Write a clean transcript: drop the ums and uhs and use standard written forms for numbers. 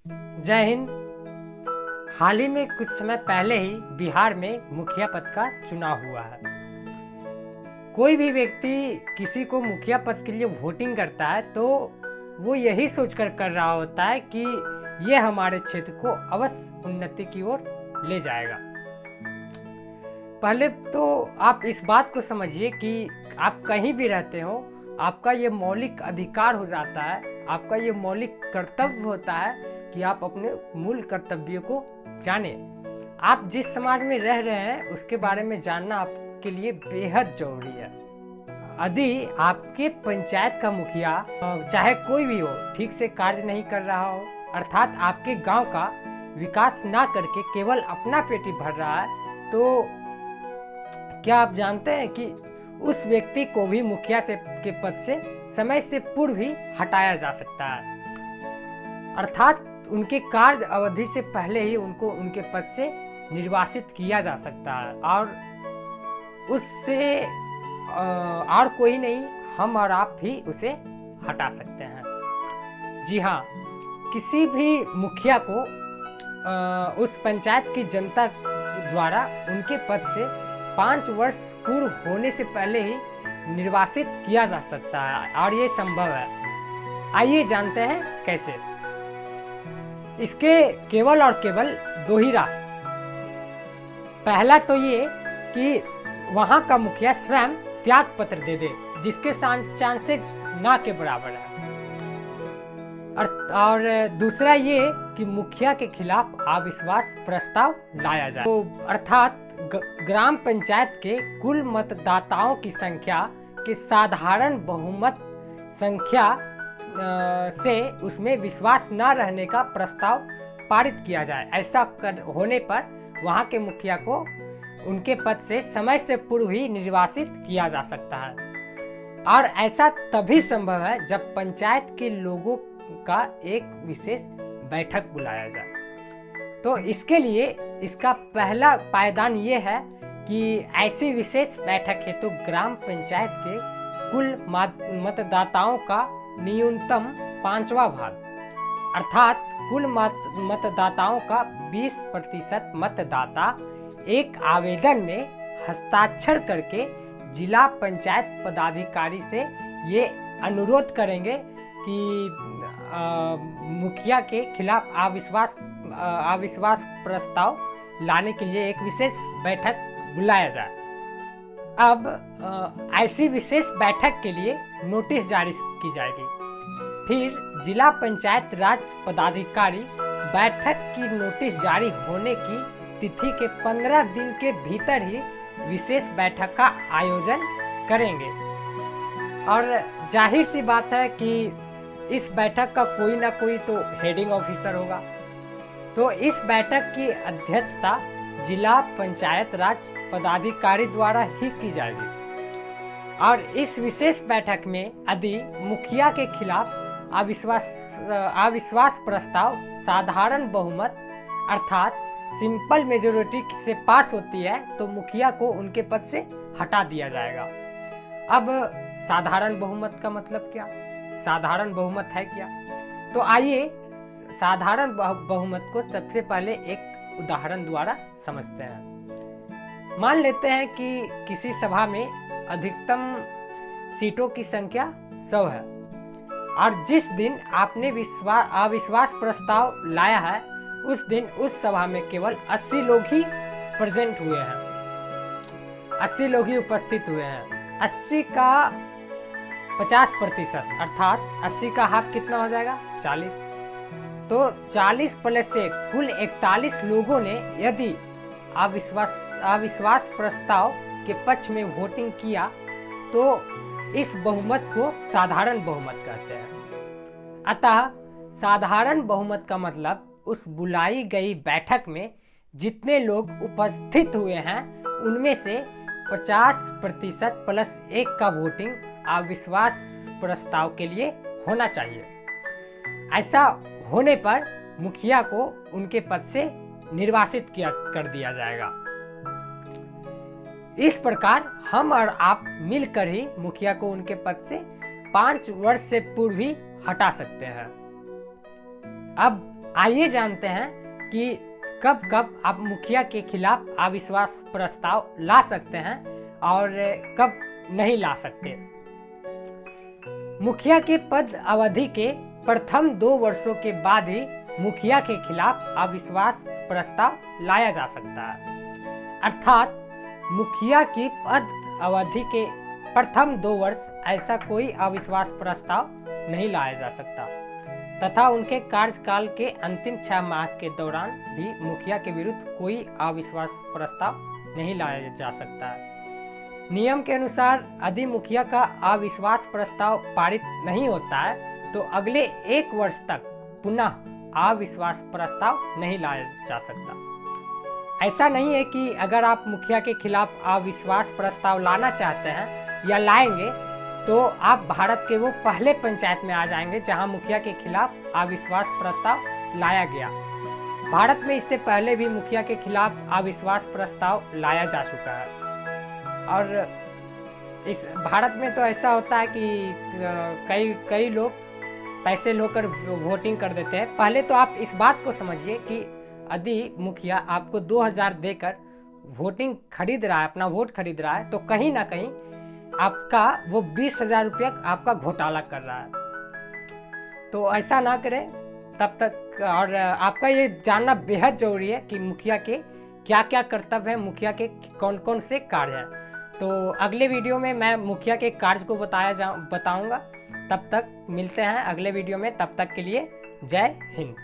जय हिंद। हाल ही में कुछ समय पहले ही बिहार में मुखिया पद का चुनाव हुआ है। कोई भी व्यक्ति किसी को मुखिया पद के लिए वोटिंग करता है तो वो यही सोचकर कर रहा होता है कि ये हमारे क्षेत्र को अवश्य उन्नति की ओर ले जाएगा। पहले तो आप इस बात को समझिए कि आप कहीं भी रहते हो, आपका ये मौलिक अधिकार हो जाता है, आपका ये मौलिक कर्तव्य होता है कि आप अपने मूल कर्तव्यों को जानें। आप जिस समाज में रह रहे हैं उसके बारे में जानना आपके लिए बेहद जरूरी है। यदि आपके पंचायत का मुखिया चाहे कोई भी हो ठीक से कार्य नहीं कर रहा हो, अर्थात आपके गांव का विकास ना करके केवल अपना पेटी भर रहा है, तो क्या आप जानते हैं कि उस व्यक्ति को भी मुखिया के पद से समय से पूर्व ही हटाया जा सकता है। अर्थात उनके कार्य अवधि से पहले ही उनको उनके पद से निर्वासित किया जा सकता है और उससे और कोई नहीं, हम और आप भी उसे हटा सकते हैं। जी हाँ, किसी भी मुखिया को उस पंचायत की जनता द्वारा उनके पद से 5 वर्ष पूर्व होने से पहले ही निर्वासित किया जा सकता है और ये संभव है। आइए जानते हैं कैसे। इसके केवल और केवल 2 ही रास्ते। पहला तो ये कि वहां का मुखिया स्वयं त्याग पत्र दे दे, जिसके चांसेस ना के बराबर है। और दूसरा ये कि मुखिया के खिलाफ अविश्वास प्रस्ताव लाया जाए। तो अर्थात ग्राम पंचायत के कुल मतदाताओं की संख्या के साधारण बहुमत संख्या से उसमें विश्वास न रहने का प्रस्ताव पारित किया जाए। ऐसा होने पर वहां के मुखिया को उनके पद से समय से पूर्व ही निर्वासित किया जा सकता है। और ऐसा तभी संभव है जब पंचायत के लोगों का एक विशेष बैठक बुलाया जाए। तो इसके लिए इसका पहला पायदान ये है कि ऐसी विशेष बैठक है तो ग्राम पंचायत के कुल मतदाताओं का न्यूनतम 5वां भाग, अर्थात कुल मतदाताओं का 20% मतदाता एक आवेदन में हस्ताक्षर करके जिला पंचायत पदाधिकारी से ये अनुरोध करेंगे कि मुखिया के खिलाफ अविश्वास प्रस्ताव लाने के लिए एक विशेष बैठक बुलाया जाए। अब ऐसी विशेष बैठक के लिए नोटिस जारी की जाएगी। फिर जिला पंचायत राज पदाधिकारी बैठक की नोटिस जारी होने की तिथि के 15 दिन के भीतर ही विशेष बैठक का आयोजन करेंगे। और जाहिर सी बात है कि इस बैठक का कोई ना कोई तो हेडिंग ऑफिसर होगा। तो इस बैठक की अध्यक्षता जिला पंचायत राज पदाधिकारी द्वारा ही की जाएगी। और इस विशेष बैठक में यदि मुखिया के खिलाफ अविश्वास प्रस्ताव साधारण बहुमत अर्थात सिंपल मेजोरिटी से पास होती है तो मुखिया को उनके पद से हटा दिया जाएगा। अब साधारण बहुमत का मतलब क्या? साधारण बहुमत है क्या? तो आइए साधारण बहुमत को सबसे पहले एक उदाहरण द्वारा समझते हैं। मान लेते हैं कि किसी सभा में अधिकतम सीटों की संख्या 100 है और जिस दिन आपने अविश्वास प्रस्ताव लाया है उस दिन उस सभा में केवल 80 लोग ही प्रेजेंट हुए हैं, 80 लोग ही उपस्थित हुए हैं। 80 का 50% अर्थात 80 का हाफ कितना हो जाएगा? 40। तो 40 प्लस 1 कुल 41 लोगों ने यदि अविश्वास प्रस्ताव के पक्ष में वोटिंग किया तो इस बहुमत को साधारण बहुमत कहते हैं। अतः साधारण बहुमत का मतलब उस बुलाई गई बैठक में जितने लोग उपस्थित हुए हैं उनमें से 50% प्लस 1 का वोटिंग अविश्वास प्रस्ताव के लिए होना चाहिए। ऐसा होने पर मुखिया को उनके पद से निर्वासित कर दिया जाएगा। इस प्रकार हम और आप मिलकर ही मुखिया को उनके पद से 5 वर्ष से पूर्व ही हटा सकते हैं। अब आइए जानते हैं कि कब कब आप मुखिया के खिलाफ अविश्वास प्रस्ताव ला सकते हैं और कब नहीं ला सकते। मुखिया के पद अवधि के प्रथम 2 वर्षों के बाद ही मुखिया के खिलाफ अविश्वास प्रस्ताव लाया जा सकता है, अर्थात मुखिया की पद अवधि के प्रथम 2 वर्ष ऐसा कोई अविश्वास प्रस्ताव नहीं लाया जा सकता तथा उनके कार्यकाल के अंतिम 6 माह के दौरान भी मुखिया के विरुद्ध कोई अविश्वास प्रस्ताव नहीं लाया जा सकता है। नियम के अनुसार यदि मुखिया का अविश्वास प्रस्ताव पारित नहीं होता है तो अगले 1 वर्ष तक पुनः अविश्वास प्रस्ताव नहीं लाया जा सकता। ऐसा नहीं है कि अगर आप मुखिया के खिलाफ अविश्वास प्रस्ताव लाना चाहते हैं या लाएंगे तो आप भारत के वो पहले पंचायत में आ जाएंगे जहां मुखिया के खिलाफ अविश्वास प्रस्ताव लाया गया। भारत में इससे पहले भी मुखिया के खिलाफ अविश्वास प्रस्ताव लाया जा चुका है और इस भारत में तो ऐसा होता है कि कई लोग पैसे लेकर वोटिंग कर देते हैं। पहले तो आप इस बात को समझिए कि यदि मुखिया आपको 2000 देकर वोटिंग खरीद रहा है, अपना वोट खरीद रहा है, तो कहीं ना कहीं आपका वो 20,000 रुपया आपका घोटाला कर रहा है। तो ऐसा ना करें तब तक। और आपका ये जानना बेहद जरूरी है कि मुखिया के क्या क्या कर्तव्य हैं, मुखिया के कौन कौन से कार्य हैं। तो अगले वीडियो में मैं मुखिया के कार्य को बताऊंगा। तब तक मिलते हैं अगले वीडियो में, तब तक के लिए जय हिंद।